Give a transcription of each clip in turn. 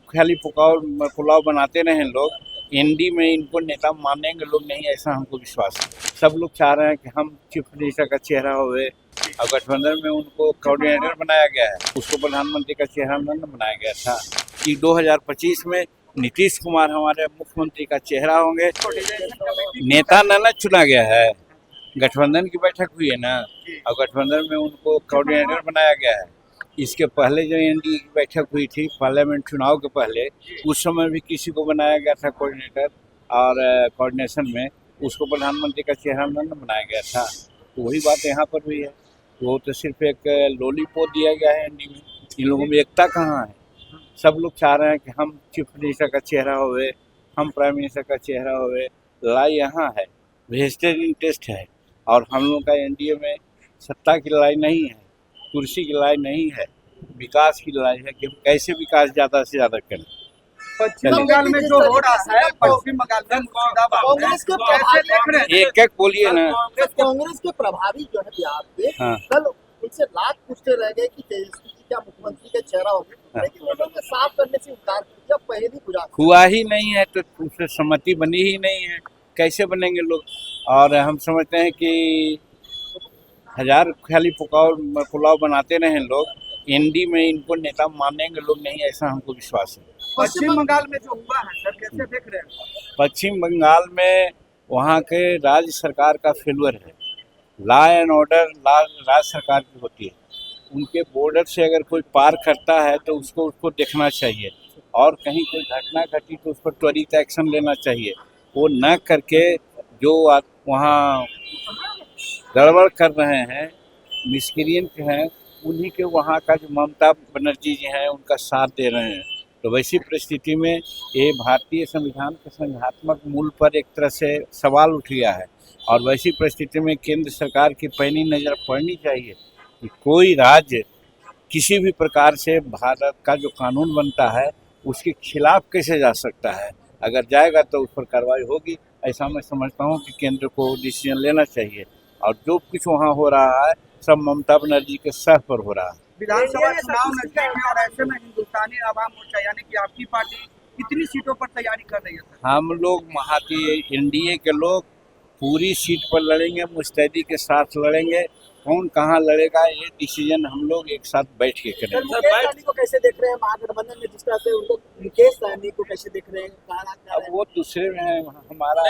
खाली पुलाव बनाते रहे लोग, एनडी में इनको नेता मानेंगे लोग नहीं, ऐसा हमको विश्वास है। सब लोग चाह रहे हैं कि हम चीफ मिनिस्टर का चेहरा होवे, और गठबंधन में उनको कोऑर्डिनेटर बनाया गया है, उसको प्रधानमंत्री का चेहरा न बनाया गया था कि 2025 में नीतीश कुमार हमारे मुख्यमंत्री का चेहरा होंगे। नेता न चुना गया है, गठबंधन की बैठक हुई है ना, और गठबंधन में उनको कोऑर्डिनेटर बनाया गया है। इसके पहले जो एनडीए की बैठक हुई थी पार्लियामेंट चुनाव के पहले, उस समय भी किसी को बनाया गया था कोऑर्डिनेटर, और कोऑर्डिनेशन में उसको प्रधानमंत्री का चेहरा न बनाया गया था। तो वही बात यहाँ पर भी है, वो तो सिर्फ एक लॉलीपॉप दिया गया है एनडीए में। इन लोगों में एकता कहाँ है? सब लोग चाह रहे हैं कि हम चीफ मिनिस्टर का चेहरा होवे, हम प्राइम मिनिस्टर का चेहरा होवे। लड़ाई यहाँ है, वेस्टेड इंटरेस्ट है, और हम लोग का एनडीए में सत्ता की लड़ाई नहीं है, कुर्सी की लड़ाई नहीं है, विकास की लड़ाई है कि हम कैसे विकास ज़्यादा से ज़्यादा करें। पश्चिम बंगाल में जो हो रहा है, पश्चिम बंगाल में कांग्रेस के कैसे देख रहे हैं? एक बोलिए ना। कांग्रेस के प्रभारी जो है बिहार के, हाँ। कल उनसे लाख पूछते रह गए कि तेजस्वी जी क्या मुख्यमंत्री का चेहरा होंगे, हाँ। लेकिन उन्होंने साफ करने से इनकार किया। पहली बुझा हुआ ही नहीं है तो उससे सहमति बनी ही नहीं है, कैसे बनेंगे लोग? और हम समझते हैं कि हजार खाली पुलाव बनाते रहे लोग, एनडी में इनको नेता मानेंगे लोग नहीं, ऐसा हमको विश्वास है। पश्चिम बंगाल में जो हुआ है सर, कैसे देख रहे हैं? पश्चिम बंगाल में वहाँ के राज्य सरकार का फेलुअर है। लॉ एंड ऑर्डर राज्य सरकार की होती है, उनके बॉर्डर से अगर कोई पार करता है तो उसको देखना चाहिए, और कहीं कोई घटना घटी तो उस पर त्वरित एक्शन लेना चाहिए। वो न करके जो वहाँ गड़बड़ कर रहे हैं, मिसक्रिएंट हैं, उन्हीं के वहाँ का जो ममता बनर्जी जी हैं उनका साथ दे रहे हैं। तो वैसी परिस्थिति में ये भारतीय संविधान के संघात्मक मूल पर एक तरह से सवाल उठ गया है, और वैसी परिस्थिति में केंद्र सरकार की पैनी नज़र पड़नी चाहिए कि कोई राज्य किसी भी प्रकार से भारत का जो कानून बनता है उसके खिलाफ कैसे जा सकता है। अगर जाएगा तो उस पर कार्रवाई होगी, ऐसा मैं समझता हूँ कि केंद्र को डिसीजन लेना चाहिए। और जो कुछ वहाँ हो रहा है सब ममता बनर्जी के सर पर हो रहा है। विधानसभा चुनाव नजदीक है और ऐसे में हिंदुस्तानी आवाम मोर्चा यानी कि आपकी पार्टी कितनी सीटों पर तैयारी कर रही है सर? हम लोग एनडीए के लोग पूरी सीट पर लड़ेंगे, मुस्तैदी के साथ लड़ेंगे। कौन कहाँ लड़ेगा ये डिसीजन हम लोग एक साथ बैठ के करेंगे। मुकेश सहनी को कैसे देख रहे हैं महागठबंधन में, जिस तरह से उनको मुकेश सहनी को कैसे देख रहे हैं? अब वो दूसरे में है, हमारा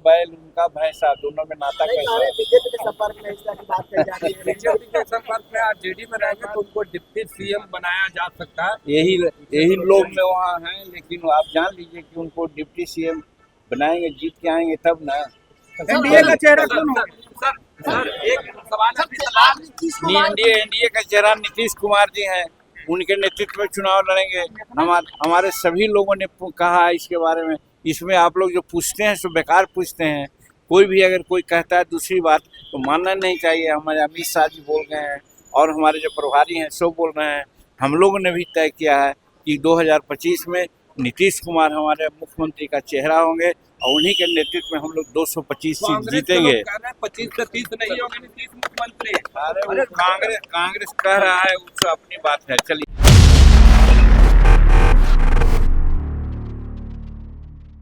बैल उनका भैंसा, दोनों में नाता कैसा है? बीजेपी के संपर्क में इस तरह की बात कही जा रही है। बीजेपी के संपर्क में आरजेडी में रहेंगे तो उनको डिप्टी सीएम बनाया जा सकता है। यही लोग में वहाँ हैं, लेकिन आप जान लीजिए कि उनको डिप्टी सीएम बनाएंगे, जीत के आएंगे तब ना। एनडीए का चेहरा कौन होगा? सर एक सवाल है, एनडीए का चेहरा नीतीश कुमार जी हैं, उनके नेतृत्व में चुनाव लड़ेंगे। हमारे सभी लोगों ने कहा इसके बारे में। इसमें आप लोग जो पूछते हैं सो बेकार पूछते हैं। कोई भी अगर कोई कहता है दूसरी बात तो मानना नहीं चाहिए। हमारे अमित शाह जी बोल गए हैं, और हमारे जो प्रभारी हैं सो बोल रहे हैं। हम लोगों ने भी तय किया है कि 2025 में नीतीश कुमार हमारे मुख्यमंत्री का चेहरा होंगे, और उन्हीं के नेतृत्व में हम लोग 225 सीट जीतेंगे। 25 से 30 नहीं होंगे नीतीश मुख्यमंत्री। अरे कांग्रेस कह रहा है, उससे अपनी बात है। चलिए।